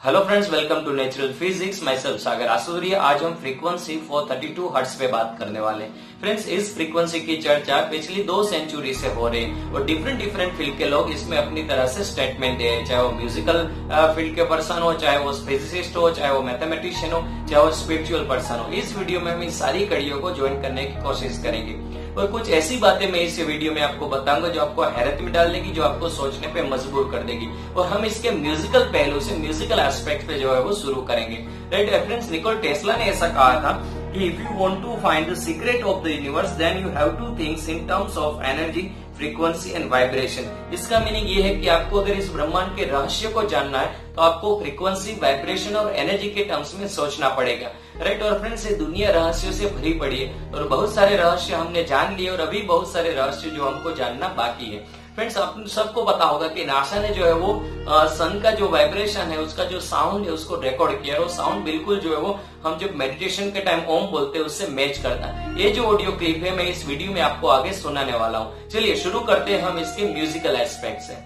Hello friends, welcome to natural physics. मैं सब सागर आसूरिया। आज हम फ्रीक्वेंसी 432 हर्ट्ज पे बात करने वाले हैं। फ्रेंड्स, इस फ्रीक्वेंसी की चर्चा पिछली 2 सेंचुरी से हो रही है और डिफरेंट डिफरेंट फील्ड के लोग इसमें अपनी तरह से स्टेटमेंट दे रहे हैं, चाहे वो म्यूजिकल फील्ड के पर्सन हो, चाहे वो फिजिसिस्ट हो, चाहे वो मैथमेटिशियन हो, चाहे वो स्पिरिचुअल पर्सन हो। इस वीडियो में हम इन सारी कड़ियों को ज्वाइन करने की कोशिश करेंगे और कुछ ऐसी बातें मैं इस वीडियो में आपको बताऊंगा जो आपको हैरत में डाल देगी, जो आपको सोचने पे मजबूर कर देगी। और हम इसके म्यूजिकल पहलू से, म्यूजिकल एस्पेक्ट पे जो है वो शुरू करेंगे। राइट फ्रेंड्स, निकोला टेस्ला ने ऐसा कहा था कि if you want to find the secret of the universe then you have to think in terms of energy, frequency and vibration. इसका मीनिंग ये है कि आपको अगर इस ब्रह्मांड के रहस्य को जानना है तो आपको फ्रीक्वेंसी, वाइब्रेशन और एनर्जी के टर्म्स में सोचना पड़ेगा। राइट। और फ्रेंड्स, ये दुनिया रहस्यों से भरी पड़ी है और बहुत सारे रहस्य हमने जान लिए और अभी बहुत सारे रहस्य जो हमको जानना बाकी है। फ्रेंड्स, आप सबको पता होगा कि नासा ने जो है वो सन का जो वाइब्रेशन है, उसका जो साउंड है, उसको रिकॉर्ड किया। और साउंड बिल्कुल जो है वो हम जब मेडिटेशन के टाइम ओम बोलते हैं उससे मैच करता है। ये जो ऑडियो क्लिप है मैं इस वीडियो में आपको आगे सुनाने वाला हूँ। चलिए शुरू करते हैं हम इसके म्यूजिकल एस्पेक्ट से।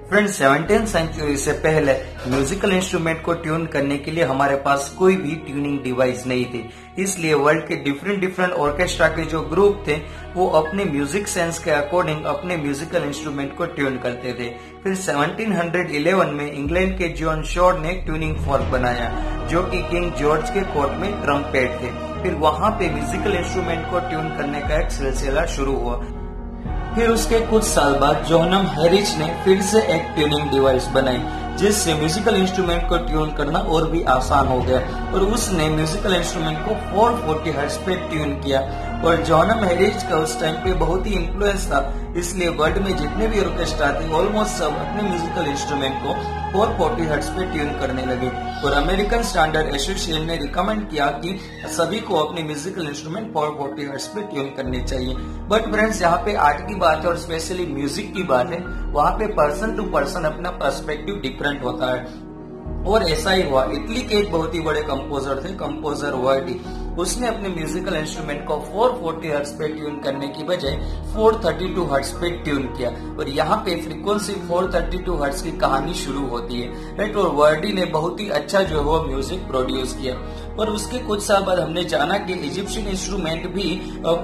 फ्रेंड्स, 17th सेंचुरी से पहले म्यूजिकल इंस्ट्रूमेंट को ट्यून करने के लिए हमारे पास कोई भी ट्यूनिंग डिवाइस नहीं थी। इसलिए वर्ल्ड के डिफरेंट ऑर्केस्ट्रा के जो ग्रुप थे वो अपने म्यूजिक सेंस के अकॉर्डिंग अपने म्यूजिकल इंस्ट्रूमेंट को ट्यून करते थे। फिर 1711 में इंग्लैंड के जॉन शॉर्ट ने ट्यूनिंग फॉर्क बनाया, जो कि किंग जॉर्ज के कोर्ट में ट्रम्पेट थे। फिर वहां पे म्यूजिकल इंस्ट्रूमेंट को ट्यून करने का एक सिलसिला शुरू हुआ। फिर उसके कुछ साल बाद जोहनम हैरिस ने फिर से एक ट्यूनिंग डिवाइस बनाई, जिससे म्यूजिकल इंस्ट्रूमेंट को ट्यून करना और भी आसान हो गया। और उसने म्यूजिकल इंस्ट्रूमेंट को 440 हर्ट्ज पे ट्यून किया। और जोहनम हैरिस का उस टाइम पे बहुत ही इन्फ्लुएंस था, इसलिए वर्ल्ड में जितने भी ऑर्केस्ट्रा थे ऑलमोस्ट सब अपने म्यूजिकल इंस्ट्रूमेंट को 440 हर्ट्ज पे ट्यून करने लगे। और अमेरिकन स्टैंडर्ड एसोसिएशन ने रिकमेंड किया कि सभी को अपने म्यूजिकल इंस्ट्रूमेंट 440 हर्ट्ज पे ट्यून करने चाहिए। बट फ्रेंड्स, यहाँ पे आर्ट की बात है और स्पेशली म्यूजिक की बात है, वहाँ पे पर्सन टू पर्सन अपना पर्सपेक्टिव डिफरेंट होता है। और ऐसा ही हुआ। इटली के एक बहुत ही बड़े कंपोजर थे, कंपोजर वर्डी। उसने अपने म्यूजिकल इंस्ट्रूमेंट को 440 हर्ट्ज पे ट्यून करने की बजाय 432 हर्ट्ज पे ट्यून किया। और यहाँ पे फ्रीक्वेंसी 432 हर्ट्ज की कहानी शुरू होती है। राइट। और वर्डी ने बहुत ही अच्छा जो है वो म्यूजिक प्रोड्यूस किया। और उसके कुछ साल बाद हमने जाना कि इजिप्शियन इंस्ट्रूमेंट भी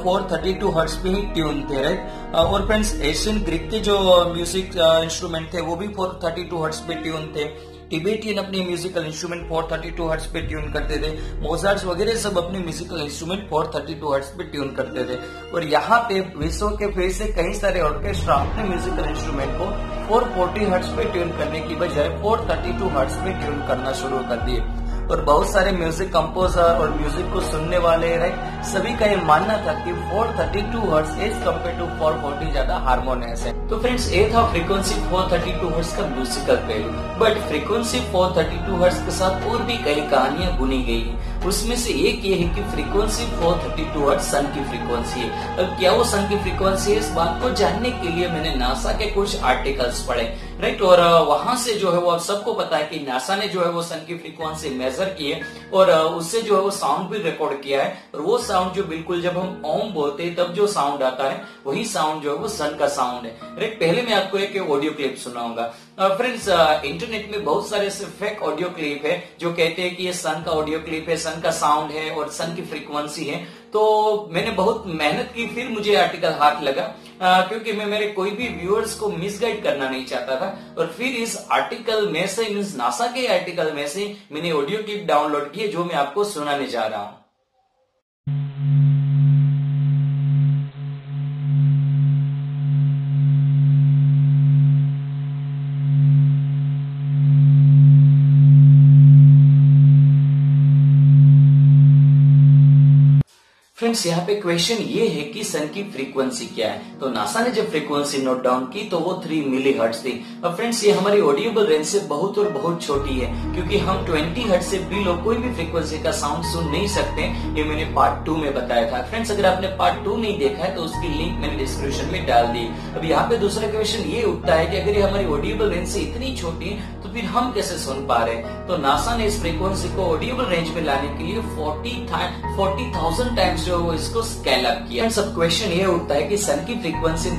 432 हर्ट्ज पे ही ट्यून थे। राइट। और फ्रेंड्स, एशियन ग्रीक के जो म्यूजिक इंस्ट्रूमेंट थे वो भी 432 हर्ट्ज पे ट्यून थे। टिबेटियन अपने म्यूजिकल इंस्ट्रूमेंट 432 हर्ट्ज पे ट्यून करते थे। मोजार्ट वगैरह सब अपने म्यूजिकल इंस्ट्रूमेंट 432 हर्ट्ज पे ट्यून करते थे। और यहाँ पे विश्व के फिर से कई सारे ऑर्केस्ट्रा अपने म्यूजिकल इंस्ट्रूमेंट को 440 हर्ट्ज पे ट्यून करने की बजाय 432 हर्ट्ज पे ट्यून करना शुरू कर दिए। और बहुत सारे म्यूजिक कंपोजर और म्यूजिक को सुनने वाले, राइट, सभी का ये मानना था कि 432 हर्ट्ज एज कम्पेयर टू 440 ज्यादा हार्मोनियस है। तो फ्रेंड्स, ये था फ्रीक्वेंसी 432 हर्ट्ज का म्यूजिकल पहलू। बट फ्रीक्वेंसी 432 हर्ट्ज के साथ और भी कई कहानियां बुनी गई है। उसमें से एक ये है कि फ्रीक्वेंसी 432 हर्ट्ज सन की फ्रीक्वेंसी है। अब क्या वो सन की फ्रीक्वेंसी है, इस बात को जानने के लिए मैंने नासा के कुछ आर्टिकल्स पढ़े। राइट। और वहां से जो है वो सबको पता है कि नासा ने जो है वो सन की फ्रीक्वेंसी मेजर की है और उससे जो है वो साउंड भी रिकॉर्ड किया है। और वो साउंड जो बिल्कुल जब हम ओम बोलते हैं तब जो साउंड आता है वही साउंड जो है वो सन का साउंड है। राइट। पहले मैं आपको एक ऑडियो क्लिप सुनाऊंगा। फ्रेंड्स, इंटरनेट में बहुत सारे ऐसे फेक ऑडियो क्लिप है जो कहते हैं कि ये सन का ऑडियो क्लिप है, सन का साउंड है और सन की फ्रीक्वेंसी है। तो मैंने बहुत मेहनत की, फिर मुझे आर्टिकल हाथ लगा क्योंकि मैं मेरे कोई भी व्यूअर्स को मिसगाइड करना नहीं चाहता था। और फिर इस आर्टिकल में से, मींस नासा के आर्टिकल में से मैंने ऑडियो क्लिप डाउनलोड की जो मैं आपको सुनाने जा रहा हूँ। फ्रेंड्स, यहाँ पे क्वेश्चन ये है कि सन की फ्रीक्वेंसी क्या है। तो नासा ने जब फ्रीक्वेंसी नोट डाउन की तो वो 3 मिली हर्ट्ज थी। अब फ्रेंड्स, ये हमारी ऑडियोबल रेंज से बहुत और बहुत छोटी है, क्योंकि हम 20 हर्ट्ज से बिलो कोई भी फ्रीक्वेंसी का साउंड सुन नहीं सकते। ये मैंने पार्ट 2 में बताया था। फ्रेंड्स, अगर आपने पार्ट 2 नहीं देखा है तो उसकी लिंक मैंने डिस्क्रिप्शन में डाल दी। अब यहाँ पे दूसरा क्वेश्चन ये उठता है कि अगर ये हमारी ऑडियोबल रेंज से इतनी छोटी है तो फिर हम कैसे सुन पा रहे हैं। तो नासा ने इस फ्रीक्वेंसी को ऑडियोबल रेंज में लाने के लिए 40,000 टाइम्स जो इसको स्केल अप किया। सब क्वेश्चन ये उठता है कि सन की फ्रीक्वेंसी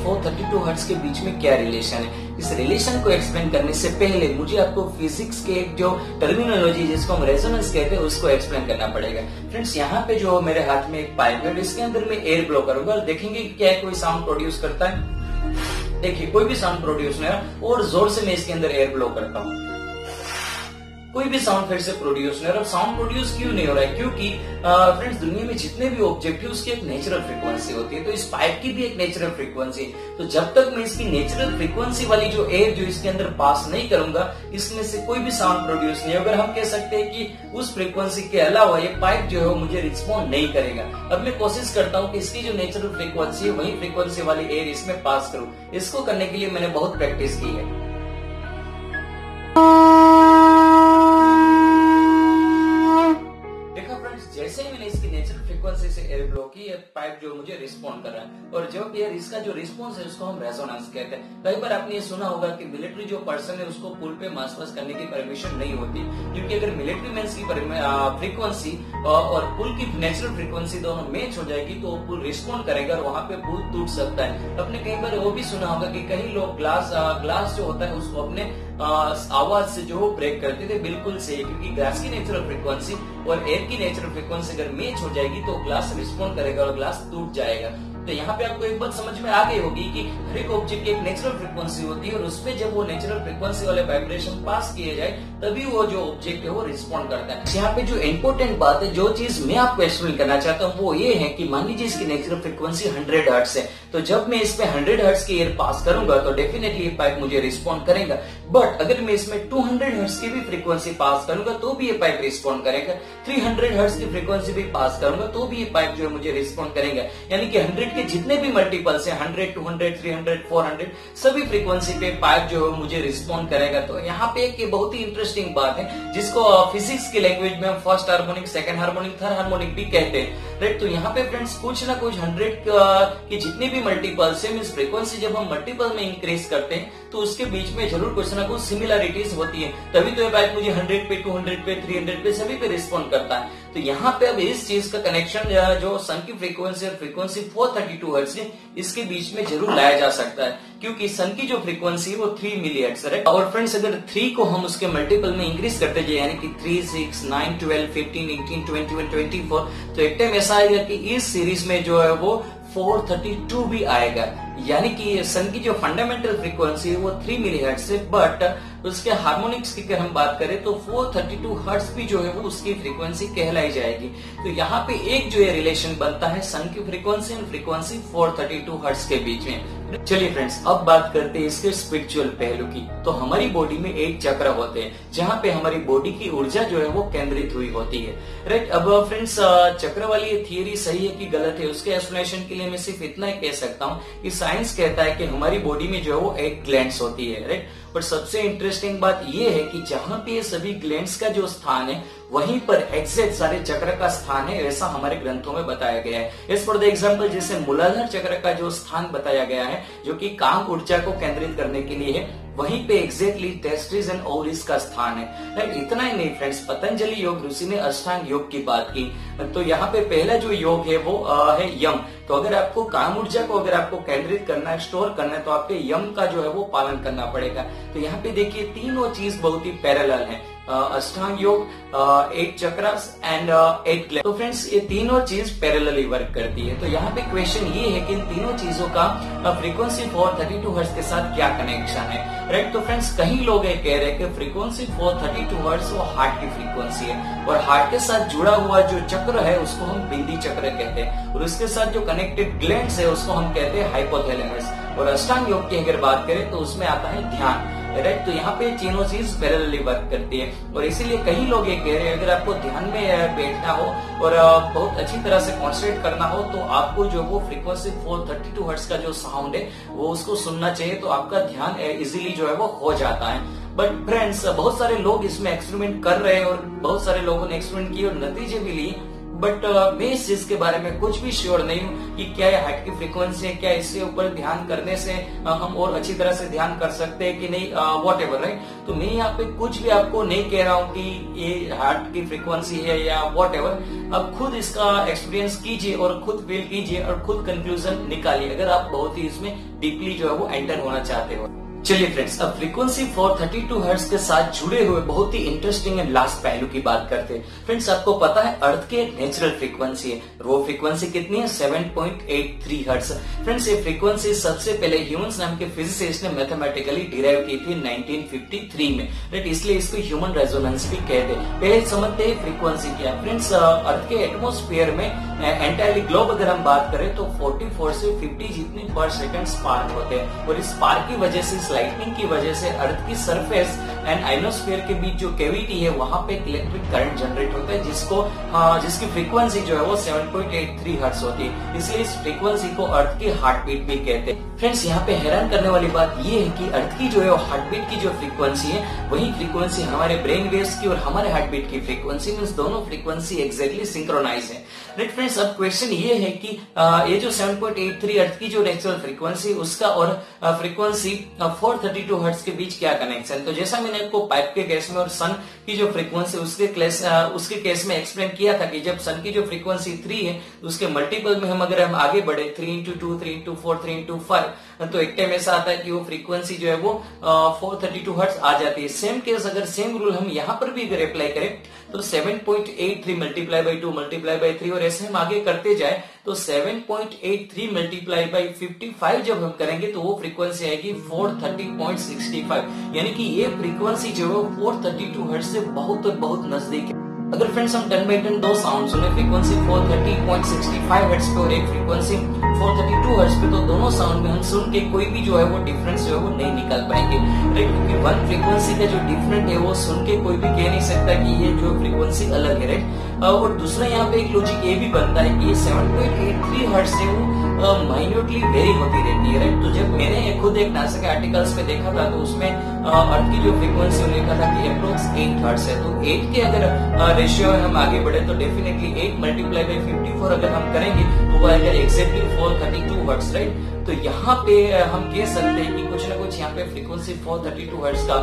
432 हर्ट्ज के बीच में क्या रिलेशन है। इस रिलेशन को एक्सप्लेन करने से पहले मुझे आपको फिजिक्स के एक जो टर्मिनोलॉजी जिसको हम रेजोनेंस कहते हैं उसको एक्सप्लेन करना पड़ेगा। फ्रेंड्स, यहाँ पे जो मेरे हाथ में एक पाइप है, इसके अंदर मैं एयर ब्लो करूंगा और देखेंगे क्या कोई साउंड प्रोड्यूस करता है। देखिए, कोई भी साउंड प्रोड्यूस नहीं है। और जोर से मैं इसके अंदर एयर ब्लो करता हूँ, कोई भी साउंड फिर से प्रोड्यूस नहीं हो रहा। साउंड प्रोड्यूस क्यों नहीं हो रहा है? क्योंकि फ्रेंड्स, दुनिया में जितने भी ऑब्जेक्ट है उसकी एक नेचुरल फ्रीक्वेंसी होती है, तो इस पाइप की भी एक नेचुरल फ्रीक्वेंसी है। तो जब तक मैं इसकी नेचुरल फ्रीक्वेंसी वाली जो एयर जो इसके अंदर पास नहीं करूंगा, इसमें से कोई भी साउंड प्रोड्यूस नहीं होगा। हम कह सकते हैं कि उस फ्रीक्वेंसी के अलावा ये पाइप जो है वो मुझे रिस्पॉन्ड नहीं करेगा। अब मैं कोशिश करता हूँ कि इसकी जो नेचुरल फ्रीक्वेंसी है वही फ्रीक्वेंसी वाली एयर इसमें पास करूँ। इसको करने के लिए मैंने बहुत प्रैक्टिस की है। जैसे ही मैंने इसकी नेचुरल फ्रीक्वेंसी से एयर ब्लो की, ये पाइप जो मुझे रिस्पॉन्ड कर रहा है। और जब यार इसका जो रिस्पॉन्स है उसको हम रेजोनेंस कहते हैं। कई बार आपने ये सुना होगा कि मिलिट्री जो पर्सन है उसको पुल पे मार्च पास्ट करने की परमिशन नहीं होती, क्योंकि अगर मिलिट्री मैन्स की फ्रीक्वेंसी और पुल की नेचुरल फ्रीक्वेंसी दोनों मैच हो जाएगी तो पुल रिस्पॉन्ड करेगा और वहां पे पुल टूट सकता है। आपने कई बार वो भी सुना होगा कि कई लोग ग्लास जो होता है उसको अपने आवाज से जो ब्रेक करते थे। बिल्कुल सही, क्योंकि ग्लास की नेचुरल फ्रीक्वेंसी और एयर की नेचुरल फ्रीक्वेंसी अगर मैच हो जाएगी तो ग्लास रिस्पॉन्ड करेगा और ग्लास टूट जाएगा। तो यहाँ पे आपको एक बात समझ में आ गई होगी कि हर एक ऑब्जेक्ट की एक नेचुरल फ्रीक्वेंसी होती है और उसमें जब वो नेचुरल फ्रीक्वेंसी वाले वाइब्रेशन पास किए जाए तभी वो जो ऑब्जेक्ट है वो रिस्पॉन्ड करता है। यहाँ पे जो इम्पोर्टेंट बात है, जो चीज मैं आपको एक्सप्लेन करना चाहता हूँ वो ये है कि मान लीजिए इसकी नेचुरल फ्रीक्वेंसी 100 हर्ट्ज है, तो जब मैं इसमें 100 हर्ट्ज की एयर पास करूंगा तो डेफिनेटली ये पाइप मुझे रिस्पॉन्ड करेगा। बट अगर मैं इसमें 200 हर्ट्ज की भी फ्रीक्वेंसी पास करूंगा तो भी ये पाइप रिस्पॉन्ड करेगा। 300 हर्ट्ज की फ्रीक्वेंसी भी पास करूंगा तो भी ये पाइप जो है मुझे रिस्पॉन्ड करेगा। यानी कि 100 के जितने भी मल्टीपल्स है, 100, 200, 300, 400, सभी फ्रीक्वेंसी पे पाइप जो है मुझे रिस्पॉन्ड करेगा। तो यहाँ पे एक बहुत ही इंटरेस्टिंग बात है जिसको फिजिक्स की लैंग्वेज में हम first harmonic, second harmonic, third harmonic भी कहते हैं, राइट। तो यहाँ पे फ्रेंड्स कुछ ना कुछ 100 की जितने भी मल्टीपल्स है, मींस फ्रीक्वेंसी जब हम मल्टीपल में इंक्रीज करते हैं तो उसके बीच में जरूर कुछ ना कुछ सिमिलरिटीज होती है, तभी तो ये पाइप मुझे 100 पे, 200 पे, 300 पे सभी पे रिस्पॉन्ड करता है। तो यहाँ पे अब इस चीज का कनेक्शन जो सन की फ्रीक्वेंसी और फ्रीक्वेंसी 432 हर्ट्ज है इसके बीच में जरूर लाया जा सकता है, क्योंकि सन की जो फ्रीक्वेंसी है वो 3 मिलीहर्ट्ज है। और फ्रेंड्स, अगर 3 को हम उसके मल्टीपल में इंक्रीज करते जाए, यानी कि 3, 6, 9, 12, 15, 18, 21, 24, तो एक टाइम ऐसा आएगा कि इस सीरीज में जो है वो 432 भी आएगा। यानी कि सन की जो फंडामेंटल फ्रीक्वेंसी है वो 3 मिलीहर्ट्ज है, बट उसके हार्मोनिक्स की अगर हम बात करें तो 432 हर्ट्ज भी जो है वो उसकी फ्रीक्वेंसी कहलाई जाएगी। तो यहाँ पे एक जो है रिलेशन बनता है सन की फ्रीक्वेंसी और फ्रीक्वेंसी 432 हर्ट्ज के बीच में। चलिए फ्रेंड्स, अब बात करते हैं इसके स्पिरिचुअल पहलू की। तो हमारी बॉडी में 8 चक्र होते हैं जहाँ पे हमारी बॉडी की ऊर्जा जो है वो केंद्रित हुई होती है, राइट। अब फ्रेंड्स, चक्र वाली ये थियरी सही है कि गलत है, उसके एक्सप्लेनेशन के लिए मैं सिर्फ इतना ही कह सकता हूँ कि साइंस कहता है कि हमारी बॉडी में जो है वो 8 ग्लैंड्स होती है, राइट। पर सबसे इंटरेस्टिंग बात यह है कि जहां पे ये सभी ग्लैंड्स का जो स्थान है वहीं पर एग्जैक्ट सारे चक्र का स्थान है, ऐसा हमारे ग्रंथों में बताया गया है। इस फॉर द एग्जांपल, जैसे मूलाधार चक्र का जो स्थान बताया गया है जो कि काम ऊर्जा को केंद्रित करने के लिए है, वहीं पे एग्जैक्टली टेस्टिस एंड ओवरीज का स्थान है, राइट। इतना ही नहीं फ्रेंड्स, पतंजलि योग ऋषि ने अष्टांग योग की बात की। तो यहाँ पे पहला जो योग है वो है यम। तो अगर आपको काम ऊर्जा को अगर आपको केंद्रित करना है, स्टोर करना है, तो आपके यम का जो है वो पालन करना पड़ेगा। तो यहाँ पे देखिए तीनों चीज बहुत ही पैरेलल है, अष्टांग योग, 8 चक्रास एंड 8 ग्लैंड। तो फ्रेंड्स, ये तीनों चीज पैरेलली वर्क करती है। तो यहाँ पे क्वेश्चन ये है कि इन तीनों चीजों का फ्रीक्वेंसी 432 हर्ट्ज के साथ क्या कनेक्शन है, राइट। तो फ्रेंड्स, कई लोग ये कह रहे हैं कि फ्रीक्वेंसी 432 हर्ट्ज वो हार्ट की फ्रीक्वेंसी है और हार्ट के साथ जुड़ा हुआ जो चक्र है उसको हम बिंदी चक्र कहते हैं और उसके साथ जो कनेक्टेड ग्लैंड्स है उसको हम कहते हैं हाइपोथैलेमस। और अष्टांग योग की अगर बात करें तो उसमें आता है ध्यान, राइट। तो यहाँ पे तीनों चीज पैरेलली वर्क करती है और इसीलिए कई लोग ये कह रहे हैं अगर आपको ध्यान में बैठना हो और बहुत अच्छी तरह से कॉन्सेंट्रेट करना हो तो आपको जो वो फ्रीक्वेंसी 432 हर्ट्ज का जो साउंड है वो उसको सुनना चाहिए, तो आपका ध्यान इजीली जो है वो हो जाता है। बट फ्रेंड्स, बहुत सारे लोग इसमें एक्सपेरिमेंट कर रहे हैं और बहुत सारे लोगों ने एक्सपेरिमेंट किए और नतीजे भी लिए, बट मैं इस चीज के बारे में कुछ भी श्योर नहीं हूँ कि क्या ये हार्ट की फ्रीक्वेंसी है, क्या इसके ऊपर ध्यान करने से हम और अच्छी तरह से ध्यान कर सकते हैं कि नहीं, वॉट एवर, राइट। तो मैं यहाँ पे कुछ भी आपको नहीं कह रहा हूँ कि ये हार्ट की फ्रीक्वेंसी है या वॉट एवर। आप खुद इसका एक्सपीरियंस कीजिए और खुद फील कीजिए और खुद कंक्लूजन निकालिए, अगर आप बहुत ही इसमें डीपली जो है वो एंटर होना चाहते हो। चलिए फ्रेंड्स, अब फ्रीक्वेंसी 432 हर्ट्ज के साथ जुड़े हुए बहुत ही इंटरेस्टिंग एंड लास्ट पहलू की बात करते हैं। फ्रेंड्स, आपको पता है अर्थ की एक नेचुरल फ्रीक्वेंसी है, वो फ्रीक्वेंसी कितनी है? 7.83 हर्ट्ज। फ्रेंड्स, ये फ्रीक्वेंसी सबसे पहले ह्यूमन्स नाम के फिजिसिस्ट ने मैथमेटिकली डिराइव की थी 1953 में, राइट? इसलिए इसको ह्यूमन रेजोनेंस भी कहते हैं। पहले समझते हैं फ्रीक्वेंसी क्या। फ्रेंड्स, अर्थ के एटमोस्फेयर में एंटायरली ग्लोब अगर हम बात करें तो 44 से 50 जितने पर सेकंड स्पार्क होते हैं, और इस स्पार्क की वजह से, लाइटनिंग की वजह से अर्थ की सरफेस एंड आइनोस्फीयर के बीच जो कैविटी है वहां पे इलेक्ट्रिक करंट जनरेट होता है, जिसकी फ्रीक्वेंसी जो है वो 7.83 हर्ट्ज होती है। इसलिए इस फ्रीक्वेंसी को अर्थ की हार्ट बीट भी कहते हैं। फ्रेंड्स, यहाँ पे हैरान करने वाली बात ये है कि अर्थ की जो है हार्ट बीट की जो फ्रीक्वेंसी है वही फ्रीक्वेंसी हमारे ब्रेन वेव्स की और हमारे हार्ट बीट की फ्रीक्वेंसी मींस दोनों फ्रीक्वेंसी एक्जैक्टली सिंक्रोनाइज है, राइट फ्रेंड्स? अब क्वेश्चन ये है कि ये जो 7.83 अर्थ की जो नेचुरल फ्रीक्वेंसी उसका और फ्रीक्वेंसी 432 हर्ट्ज के बीच क्या कनेक्शन? तो जैसा मैंने आपको पाइप के केस में और सन की जो फ्रीक्वेंसी उसके केस में एक्सप्लेन किया था कि जब सन की जो फ्रीक्वेंसी 3 है उसके मल्टीपल में अगर हम आगे बढ़े 3x2, 3x4, 3x5, तो एक टाइम ऐसा आता है कि वो फ्रीक्वेंसी जो है वो 432 हर्ट्ज आ जाती है। सेम केस अगर सेम रूल हम यहाँ पर भी अगर अप्लाई करें तो 7.83 मल्टीप्लाई बाई 2 मल्टीप्लाई बाई 3 और ऐसे हम आगे करते जाए तो 7.83 मल्टीप्लाई बाई 55 जब हम करेंगे तो वो फ्रीक्वेंसी आएगी 430.65, यानी कि ये फ्रीक्वेंसी जो है 432 हर्ट्ज से बहुत नजदीक है। अगर फ्रेंड्स हम 10 बाई 10 दो साउंड सुने, फ्रीक्वेंसी 430.65 हर्ट्ज पे और एक फ्रीक्वेंसी 432 हर्ट्ज पे, तो दोनों साउंड में हम सुन के कोई भी जो है वो डिफरेंस जो है वो नहीं निकाल पाएंगे, राइट? क्योंकि वन फ्रीक्वेंसी का जो डिफरेंट है वो सुन के कोई भी कह नहीं सकता कि ये जो फ्रीक्वेंसी अलग है, राइट? और दूसरा यहाँ पे एक लॉजिक ये भी बनता है कि 7.83 हर्ट्ज से वो माइन्यूटली वेरी होती रहती है, राइट? तो जब मैंने खुद एक नासा के आर्टिकल्स पे देखा था तो उसमें अर्थ की जो फ्रीक्वेंसी लिखा था कि अप्रोक्स 8 हर्ट्ज है, तो 8 के अगर रेशियो में हम आगे बढ़े तो डेफिनेटली 8 मल्टीप्लाई बाई 54 अगर हम करेंगे तो वो आएगा एक्जैक्टली 432 हर्ट्ज, राइट? तो यहाँ पे हम कह सकते हैं कि कुछ ना कुछ यहाँ पे फ्रीक्वेंसी 432 हर्ट्ज का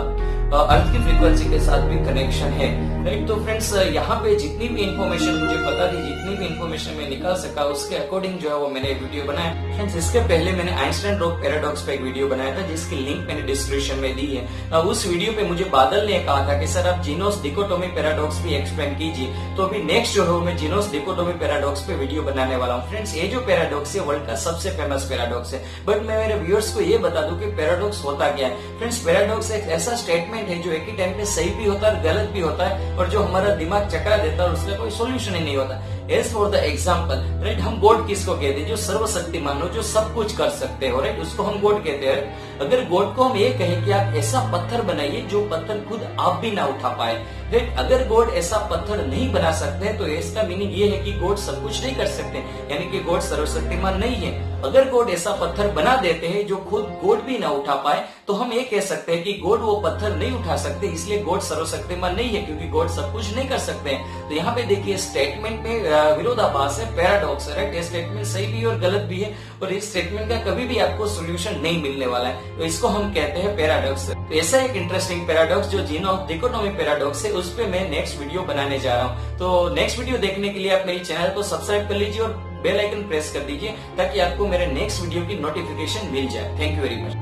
अर्थ की फ्रीक्वेंसी के साथ भी कनेक्शन है, राइट? तो फ्रेंड्स, यहाँ पे जितनी भी इंफॉर्मेशन मुझे पता थी, जितनी भी इंफॉर्मेशन मैं निकाल सका उसके अकॉर्डिंग जो है वो मैंने वीडियो बनाया। फ्रेंड्स, इसके पहले मैंने आइंस्टाइन रोक पैराडॉक्स पे एक वीडियो बनाया था जिसकी लिंक मैंने डिस्क्रिप्शन में दी है। उस वीडियो पे मुझे बादल ने कहा था कि सर आप जीनोस डिकोटोमी पैराडॉक्स भी एक्सप्लेन कीजिए, तो अभी नेक्स्ट जो है मैं जीनोस डिकोटोमी पैराडॉक्स पे वीडियो बनाने वाला हूँ। फ्रेंड्स, ये जो पैराडॉक्स है वर्ल्ड का सबसे फेमस पैराडॉक्स है, बट मैं मेरे व्यूअर्स को ये बता दूं कि पैराडॉक्स होता क्या है। फ्रेंड्स, पैराडॉक्स एक ऐसा स्टेटमेंट है जो एक ही टाइम पे सही भी होता है और गलत भी होता है, और जो हमारा दिमाग चकरा देता है और उसका कोई सोल्यूशन ही नहीं होता। As for the example, right, हम गॉड किसको कहते हैं? जो सर्वशक्तिमान हो, जो सब कुछ कर सकते हो, राइट, उसको हम गॉड कहते हैं। अगर गॉड को हम ये कहें कि आप ऐसा पत्थर बनाइए जो पत्थर खुद आप भी ना उठा पाए, राइट, अगर गॉड ऐसा पत्थर नहीं बना सकते तो इसका मीनिंग ये है कि गॉड सब कुछ नहीं कर सकते, यानी कि गॉड सर्वशक्तिमान नहीं है। अगर गॉड ऐसा पत्थर बना देते हैं जो खुद गॉड भी ना उठा पाए तो हम ये कह सकते हैं कि गॉड वो पत्थर नहीं उठा सकते, इसलिए गॉड सर्वशक्तिमान नहीं है, क्योंकि गॉड सब कुछ नहीं कर सकते हैं। तो यहाँ पे देखिए स्टेटमेंट में विरोधाभास है, पैराडॉक्स है, राइट? ये स्टेटमेंट सही भी और गलत भी है, और इस स्टेटमेंट का कभी भी आपको सोल्यूशन नहीं मिलने वाला है, तो इसको हम कहते हैं पैराडॉक्स। तो ऐसा एक इंटरेस्टिंग पैराडॉक्स जो जीनोस डिकोटोमी पैराडॉक्स है, उस पे मैं नेक्स्ट वीडियो बनाने जा रहा हूँ। तो नेक्स्ट वीडियो देखने के लिए आप मेरे चैनल को सब्सक्राइब कर लीजिए और बेल आइकन प्रेस कर दीजिए ताकि आपको मेरे नेक्स्ट वीडियो की नोटिफिकेशन मिल जाए। Thank you very much.